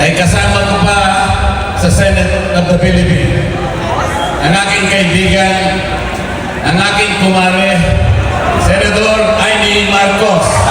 ay kasama ko pa sa Senate of the Philippines. Ang aking kaibigan, ang aking kumare, Senador Amy Marcos.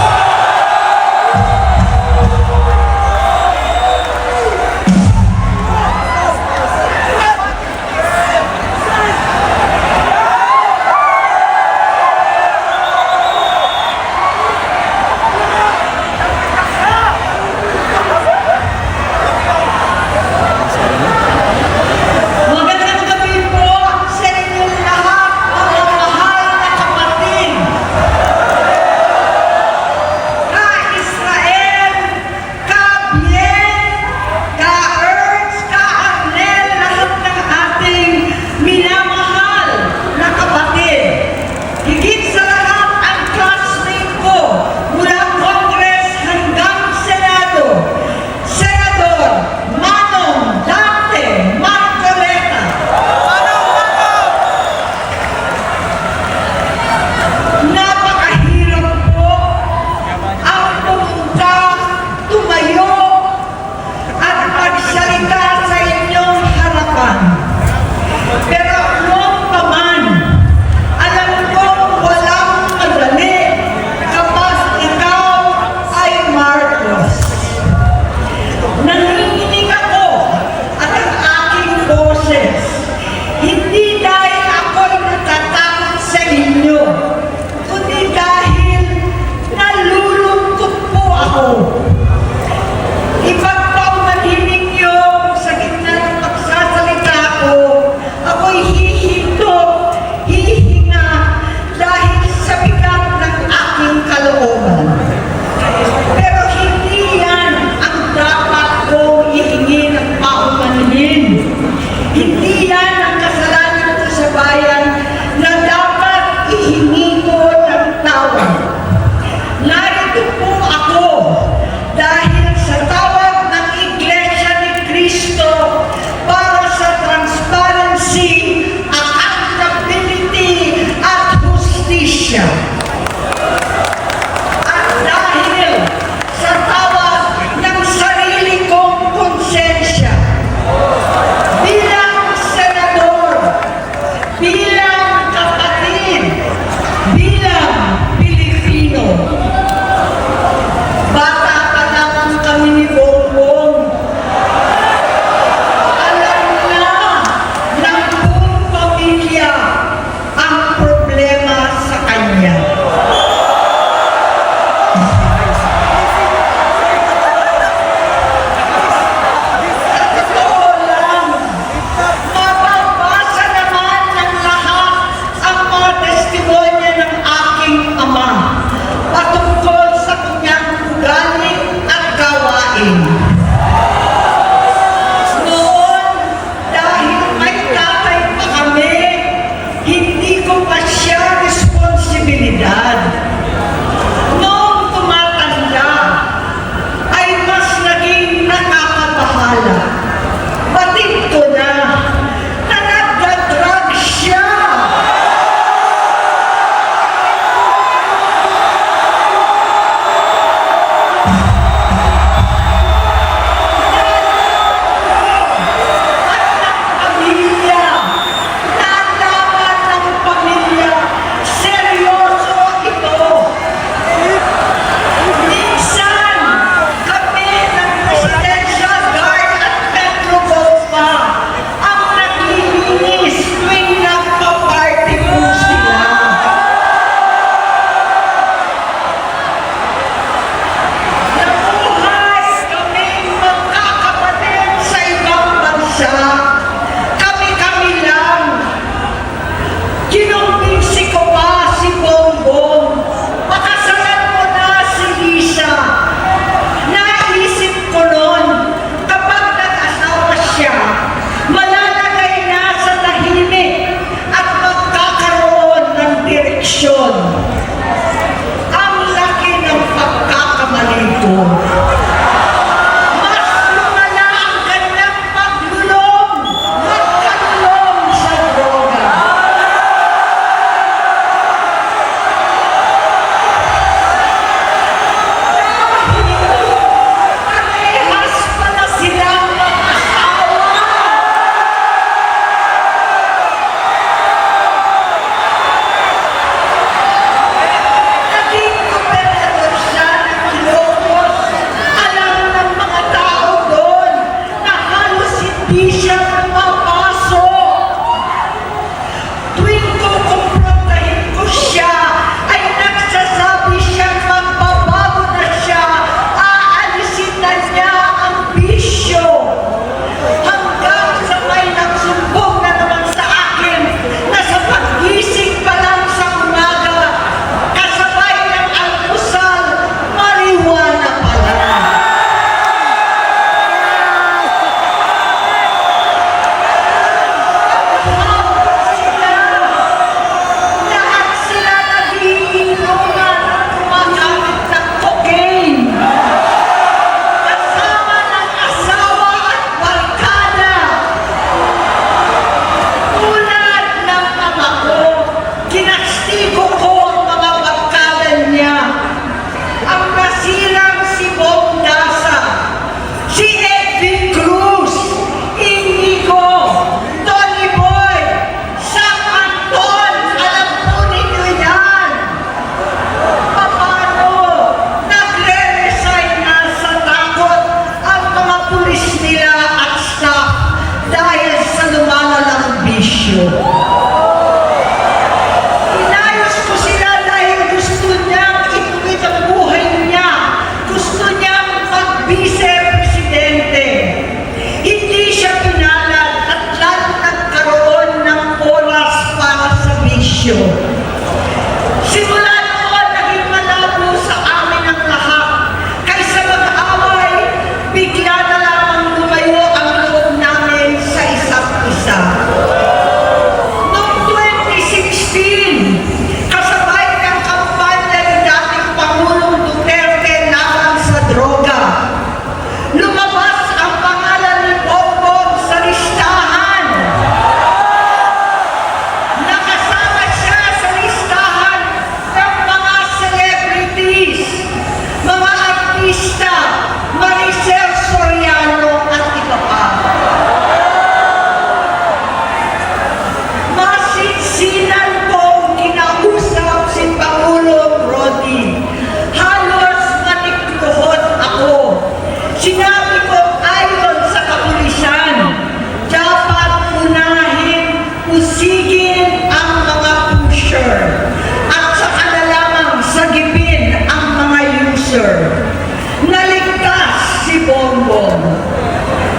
Bongbong.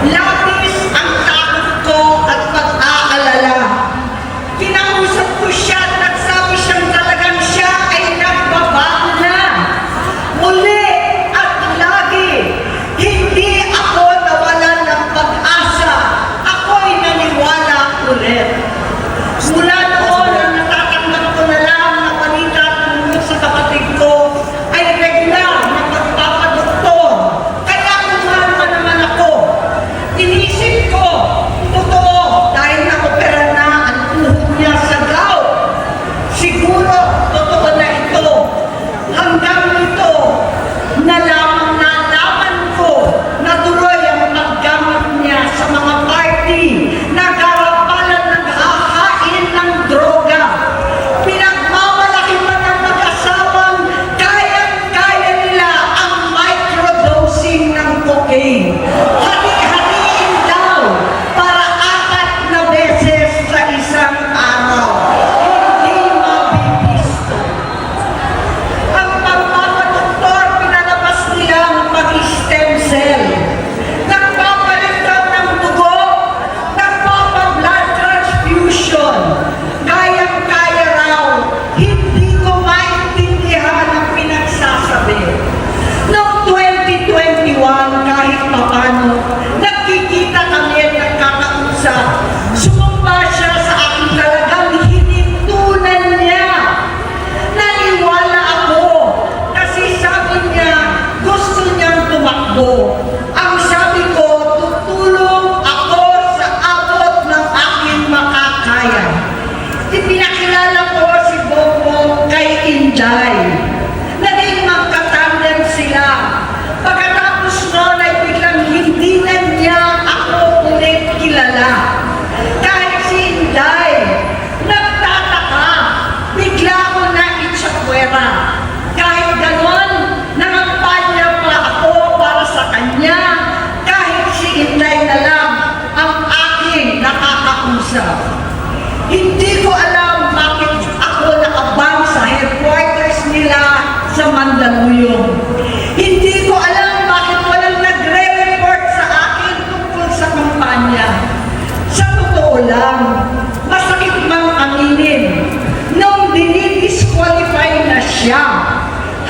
Labis ang takot ko at pag-aalala. Kinausap ko siya at nagsabi siyang talagang siya ay nagbabago na. Muli at lagi, hindi ako nawalan ng pag-asa. Ako'y naniwala ulit. Mula noon ang natatanggap ko na lang na balita tungkol sa kapatid ko ay regular na pagpapadoktor. Kaya kumalma naman ako. Inisip ko, totoo, dahil na-opera na ang tuhod niya sa gout. Siguro, totoo na ito. Hanggang nito, nalaman ko na tuloy ang paggamit niya sa mga party na garapalan ng hahain ng droga. Pinagmamalaki pa ng mag-asawang kayang-kaya nila ang microdosing ng cocaine. Hati-hatiin daw para 4 na beses sa isang araw. Hindi mabibisto. Ang pagpapadoktor, pinalabas nilang mag-stem cell. Nagpapalit daw ng dugo, nagpapa-blood transfusion. Kayang-kaya raw, hindi ko maintindihan ang pinagsasabi. Noong 2021, kahit papano, nagkikita kami at nagkakausap. Sumamba siya sa aking talagang hinintunan niya. Naniwala ako kasi sabi niya gusto niyang tumakbo. Ang sabi ko, tutulong ako sa abot ng aking makakaya. Ipinakilala ko si Bongbong kay Inday. Naging magkatandem sila. Pagkatapos noon ay biglang hindi na niya ako ulit kilala. Kahit si Inday, nagtataka, bigla ko na itsapwera. Kahit ganon, nangampanya pa ako para sa kanya. Kahit si Inday na lang ang aking nakakausap. Hindi ko alam bakit ako nakabang sa headquarters nila sa Mandaluyong. Hindi ko alam bakit walang nagre-report sa akin tungkol sa kampanya. Sa totoo lang, masakit mang aminin, nung dinidisqualify na siya,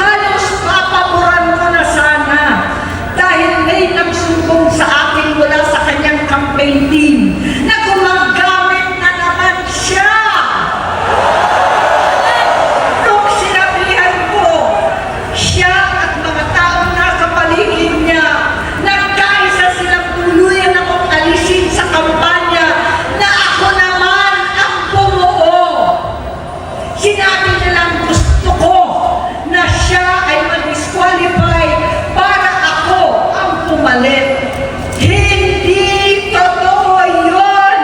halos papaboran ko na sana dahil may nagsumbong sa akin mula sa kanyang campaign team na gumagamit na naman siya. Nung sinabihan ko, siya at mga taong nasa paligid niya, nagkaisa silang tuluyan akong alisin sa kampanya na ako naman ang bumuo. Sinabi nilang gusto ko na siya ay mag-disqualify para ako ang pumalit. Hindi totoo yun!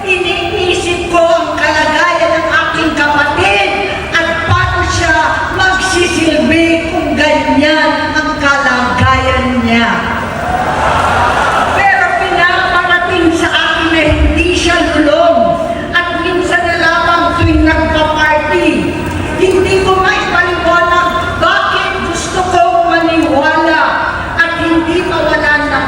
Iniisip ko ang kalagayan ng aking kapatid at paano siya magsisilbi kung ganyan ang kalagayan niya. Pero pinaparating sa akin na hindi siya lulong at minsan na lamang tuwing nagpa-party. Hindi ko maipaliwanag bakit gusto ko maniwala at hindi mawalan ng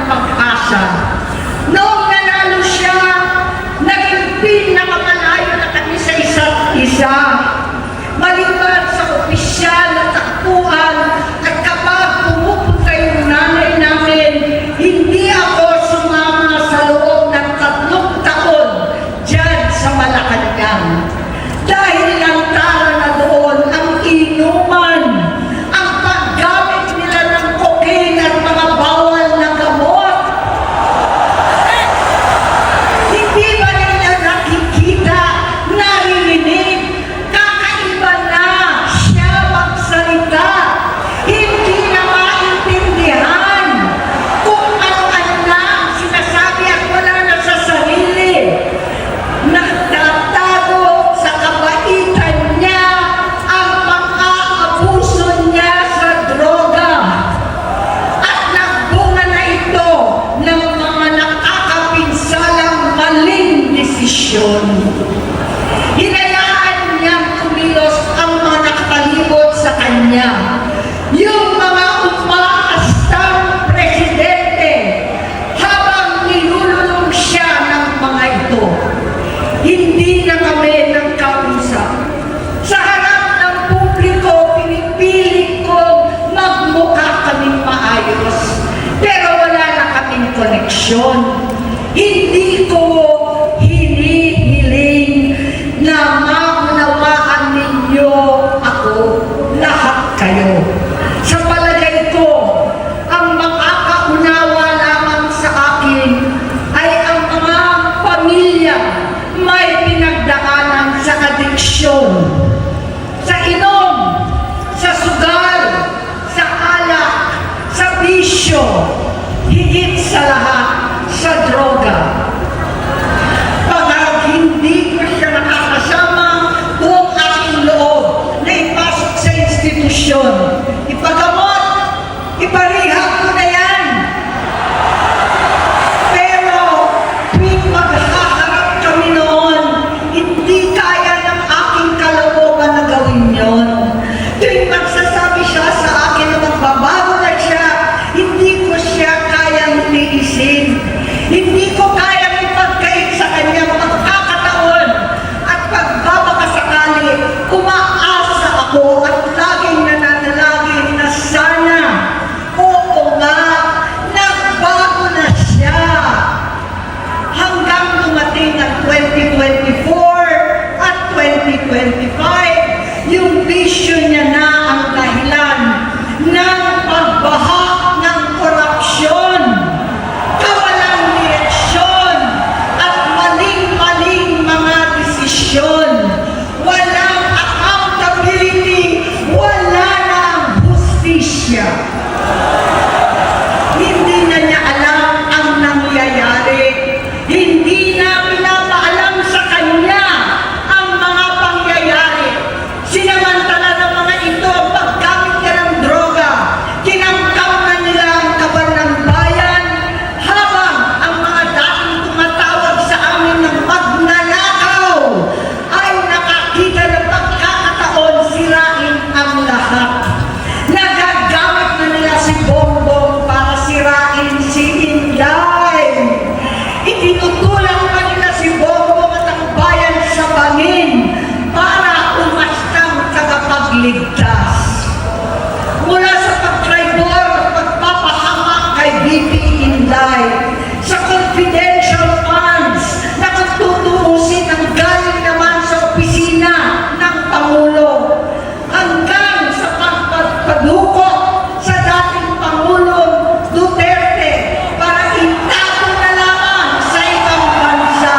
korupsyon. Hindi ko hinihiling na maunawaan ninyo ako, lahat kayo. Sa palagay ko, ang makakaunawa lamang sa akin ay ang mga pamilya may pinagdaanan sa adiksyon, sa inom, sa sugal, sa alak, sa bisyo, higit sa lahat, sa droga. Pag hindi ko siya nakakasama, buong aking loob na ipasok sa institusyon, ipagamot, iparihab ko na yan. Pero tuwing maghaharap kami noon, hindi kaya ng aking kalooban na gawin yon. Tuwing magsasabi siya sa akin na magbabago na siya, hindi ko siya kayang liisin. Hindi ko kayang ipagkait sa kanya pagkakataon at pagbabakasakali, umaasa ako at laging nananalangin na sana, oo nga, nagbago na siya. Hanggang dumating ang 2024 at 2025, yung bisyo niya na ang dahilan ng pagbaha ng korupsyon, kawalang direksyon, at maling-maling mga desisyon. Walang accountability, wala nang hustisya. Hindi na niya alam ang nangyayari. Hindi na pinapaalam sa kanya ang mga pangyayari. Sinamantala ng mga ito ang paggamit niya ng droga. Kinangkam na nila ang kaban ng bayan, habang ang mga dating tumatawag sa amin ng magnanakaw ay nakakita ng pagkakataon sirain ang lahat. Nagagamit na nila si Bongbong para sirain si Inday. Itinutulak pa nila si Bongbong at ang bayan sa bangin para umastang tagapagligtas. Mula sa pagtraidor at pagpapahamak kay VP Inday, sa confidential funds na tutuusin ang galing naman sa opisina ng Pangulo, hanggang sa pagpadukot sa dating Pangulong Duterte para itago na lamang sa ibang bansa.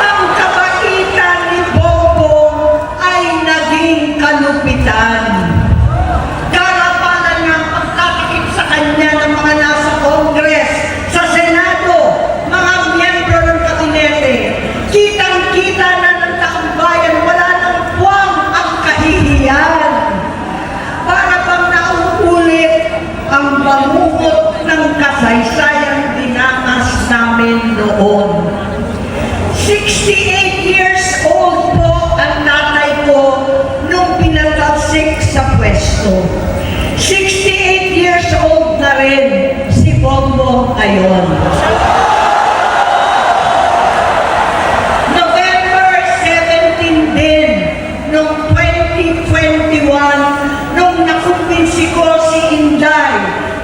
Ang kabaitan ni Bongbong ay naging kalupitan. Karapalan ng pagtatakip sa kanya ng mga nasa Congress, sa Senado, mga miyembro ng kabinete. Kitang-kita na ng taong bayan, wala nang puwang ang kahihiyan. Para bang nauulit ang bangungot ng kasaysayang dinanas namin noon. 68 years old po ang tatay ko nung pinatalsik sa pwesto. 68 years old na rin si Bongbong ngayon. November 17 din nung 2021, nung nakumbinsi ko si Inday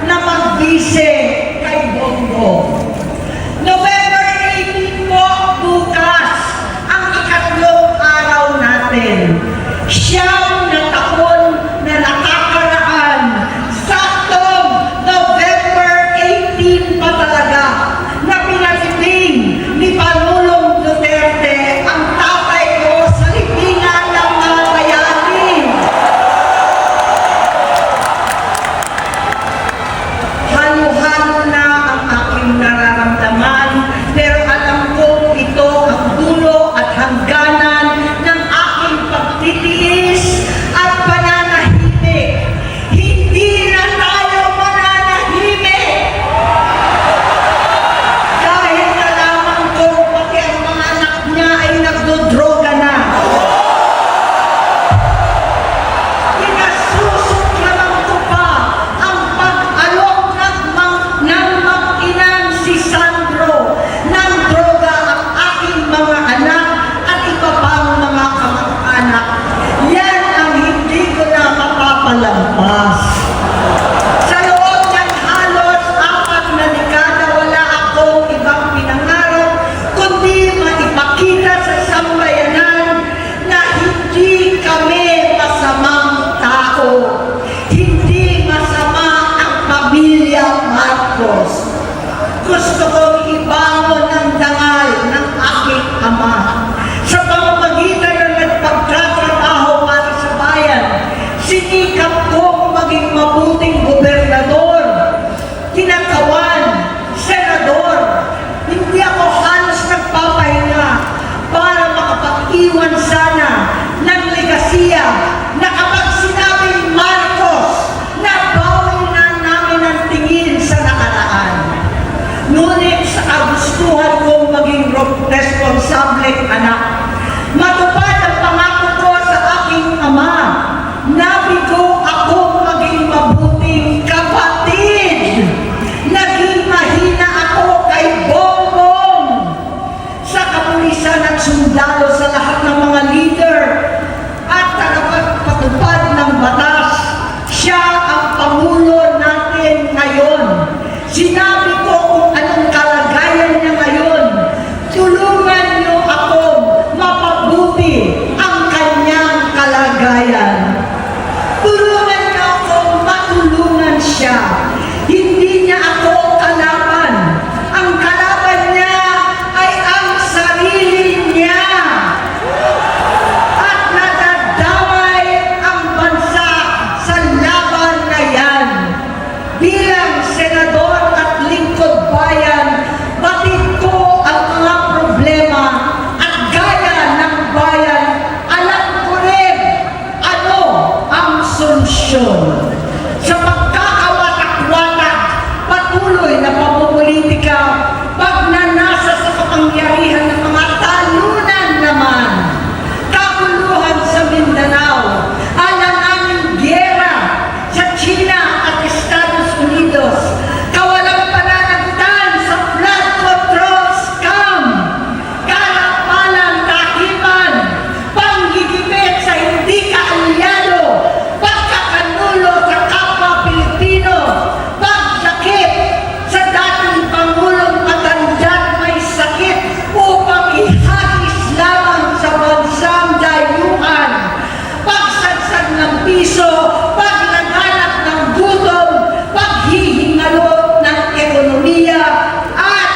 na magbise kay Bongbong. November 18 po, bukas, ang ikatlong araw natin. Siyam na taon na nakakaraan, saktong November 18 pa talaga, pamilya Marcos. Gusto kong ibangon ang dangal ng aking ama sa pamamagitan ng nagpagtatrabaho para sa bayan. Sinikap kong maging mabuting gobernador, kinakawan, senador. Hindi ako halos nagpapahinga para makapag-iwan sana ng legasiya na kapag sinabing Marcos, nabawi na namin ang tingin sa nakaraan. Ngunit sa kagustuhan kong maging responsableng anak, matupad ang pangako ko sa aking ama, nabigo akong maging mabuting kapatid. Naging mahina ako kay Bongbong sa kapulisan at sundalo sa lahat ng mga leader at tagapagpatupad ng batas. Siya ang Pangulo natin ngayon. Sinabi ko kung anong kalagayan niya ngayon. Tulungan niyo ako mapabuti ang kanyang kalagayan. Tulungan niyo ako matulungan siya. Hindi niya ako kalaban. Ang kalaban niya ay ang sarili niya. At nadadamay ang bansa sa laban na yan. Bilang senador at lingkod bayan, batid ko ang mga problema at gaya ng bayan, alam ko rin ano ang solusyon. Sa pagkakawatak-watak, patuloy na pamumulitika, pagnanasa sa kapangyarihan ng mga talunan naman, kaguluhan sa Mindanao, alanganing giyera sa China at Estados Unidos, kawalang pananagutan sa flood control scam, kalapalan kahiman, panggigipit sa hindi kaalyado, pagkakanulo sa kapwa Pilipino, pagsakit sa dating Pangulong matandang may sakit upang ihagis lamang sa bansang dayuhan, pagsadsad ng piso, paglaganap ng gutom, paghihingalot ng ekonomiya, at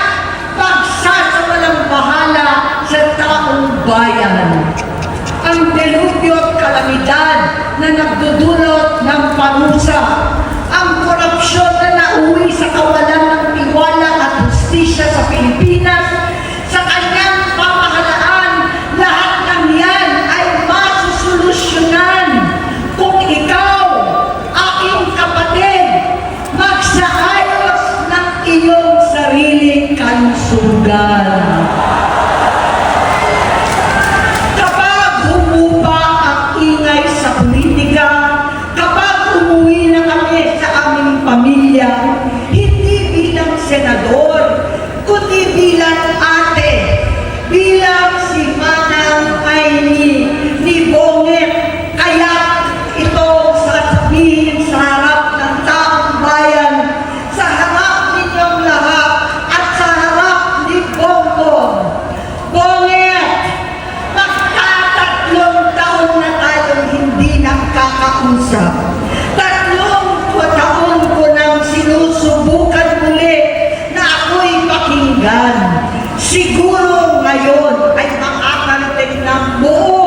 pagsasawalang bahala sa taong bayan. Ang delubyo at kalamidad na nagdudulot ng panusa, ang korupsyon na nauwi sa kawalan ng tiwala at hustisya sa Pilipinas, sa kanyang pamahalaan, lahat ng yan ay masusolusyonan kung ikaw, aking kapatid, magsaayos ng iyong sariling kalusugan. Kapag humupa ang ingay sa politika, kapag umuwi na kami sa aming pamilya, hindi bilang senador, kundi bilang ate, bilang si Manang Aimee ni Bonget, kaya ito sasabihin sa harap ng taong bayan, sa harap ninyong lahat at sa harap ni Bongbong. Bonget, magtatatlong taon na tayong hindi nakakausap. 3 taon ko nang sinusubukan muli na ako'y pakinggan. Siguro ngayon ay makakarating ng buo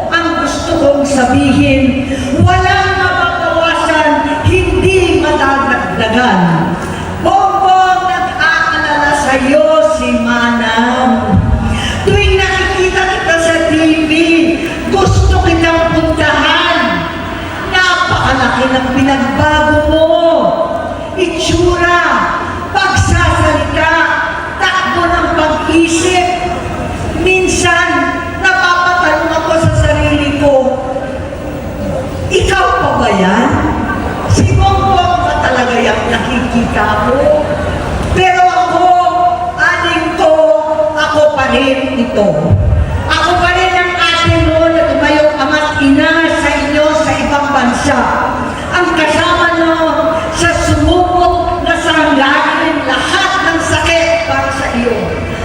ang gusto kong sabihin. Walang mababawasan, hindi madadagdagan. Bongbong, nag-aalala sa'yo si Manang. Tuwing nakikita kita sa TV, gusto kitang puntahan. Napakalaki ng pinagbago mo. Itsura, pagsasalita, takbo ng pag-isip. Minsan, napapatanong ako sa sarili ko, ikaw pa ba yan? Si Bongbong ba talaga yung nakikita ko? Pero ako, aling ko, ako pa rin ito. Ako pa rin ang ate mo na tumayong ama't ina sa inyo sa ibang bansa. Ang kasama nyo sa sumubok na sanggahin lahat ng sakit para sa iyo.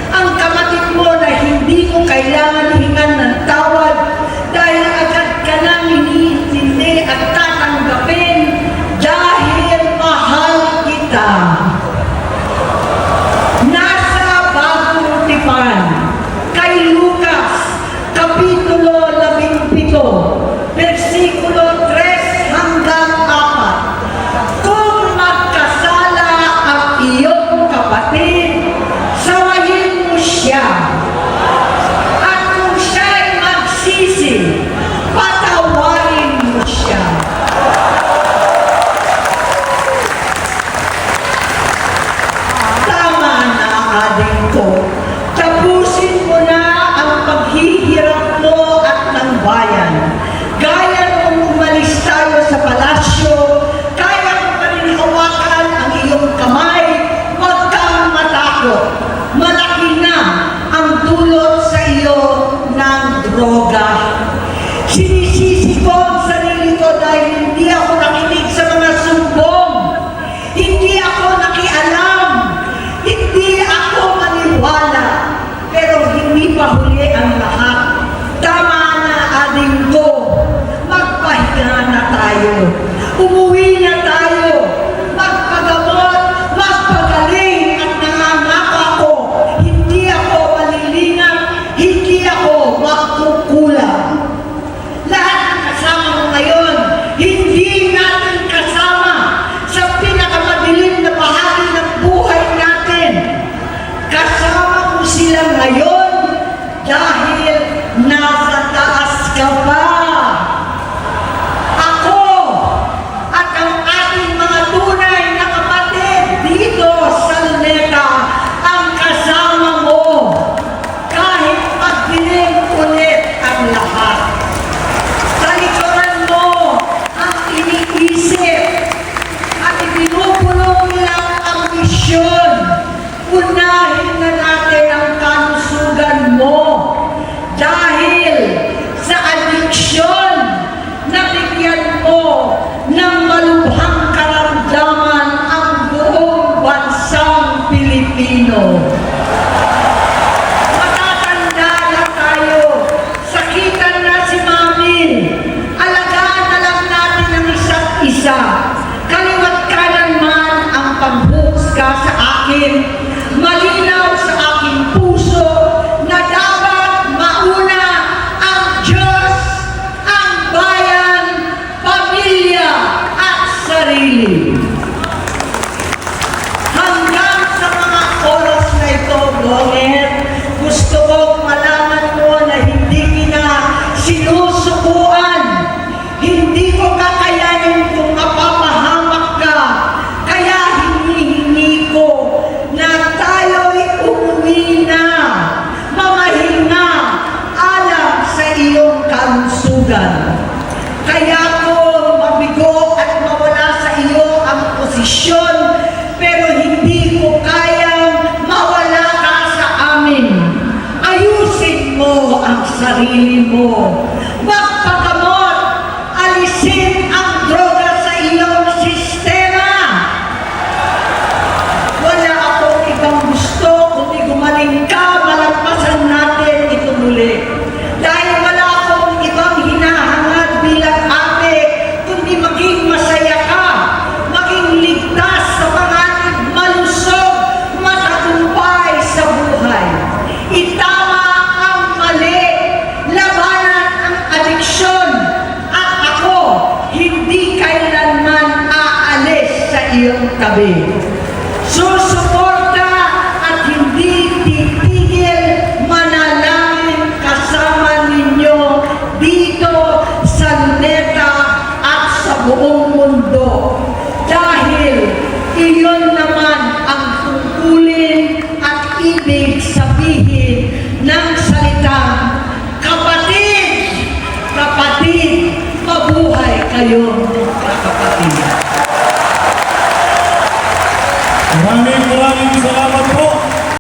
Ang kapatid mo na hindi mo kailangan hingan ng tawad dahil agad ka nang iniintindi at tatanggapin dahil mahal kita. kita. Nasa Bagong Tipan, kay Lucas, Kapitulo 17, versikulo 3 hanggang 4. Kung magkasala ang iyong kapatid, sawayin mo siya. At kung siya'y magsisi, patawarin mo siya. Tama na, ading ko. Tapusin mo na ang paghihirap mo at ng bayan. Gaya nung umalis tayo sa palasyo, kaya mo pa rin hawakan ang iyong kamay, huwag kang matakot. Malaki na ang dulot sa iyo ng droga. Sinisisi ko ang sarili ko dahil hindi ako nakinig sa mga sumbong. Hindi ako nakialam. Hindi ako maniwala. Pero hindi pa huli ang lahat. Tama na, ading ko. Magpahinga na tayo. Umuwi na tayo. Magpagamot, magpagaling at nangangako ako. Hindi ako malilinang, hindi ako makukulang. Lahat ng kasama mo ngayon, hindi natin kasama sa pinakamadilim na bahagi ng buhay natin. Kasama mo sila ngayon dahil nasa taas ka pa. Ako at ang ating mga tunay na kapatid dito sa Luneta ang kasama mo kahit magdilim ulit ang lahat. Talikuran mo ang iniisip at ibinubulong lang ang misyon. Unahin na natin ang kalusugan mo dahil sa adiksyon nabigyan mo ng malubhang karamdaman ang buong bansang Pilipino. Matatanda na tayo, sakitan na si Mami, alagaan na lang natin ang isa't isa. Kaliwat kanan man ang pambuhusga sa akin, malinaw sa aking puso na dapat mauna ang Diyos, ang bayan, pamilya at sarili. Hanggang sa mga oras na ito, Bonget, gusto kong malaman mo na hindi kita sinusukuan. Hindi ko kakayanin kung mapapahamak ka. Kaya hinihingi ko na tayo'y umuwi na, mamahinga, alam sa iyong kalusugan. Kaya ko mabigo at mawala sa iyo ang posisyon, pero hindi ko kayang mawala ka sa amin. Ayusin mo ang sarili mo. Magpagamot, alisin ang droga sa iyong sistema. Wala akong ibang gusto kundi gumaling ka, malagpasan natin ito muli. Dahil wala akong ibang hinahangad bilang ate, kundi maging masaya ka, maging ligtas sa panganib, malusog, matagumpay sa buhay. Itama ang mali, labanan ang adiksyon, at ako hindi kailanman aalis sa iyong tabi. Susuporta at hindi titigil manalangin kasama ninyo dito sa Luneta at sa buong mundo. Dahil iyon naman ang tungkulin at ibig sabihin ng salitang kapatid, kapatid, mabuhay kayong kapatid. Maraming salamat.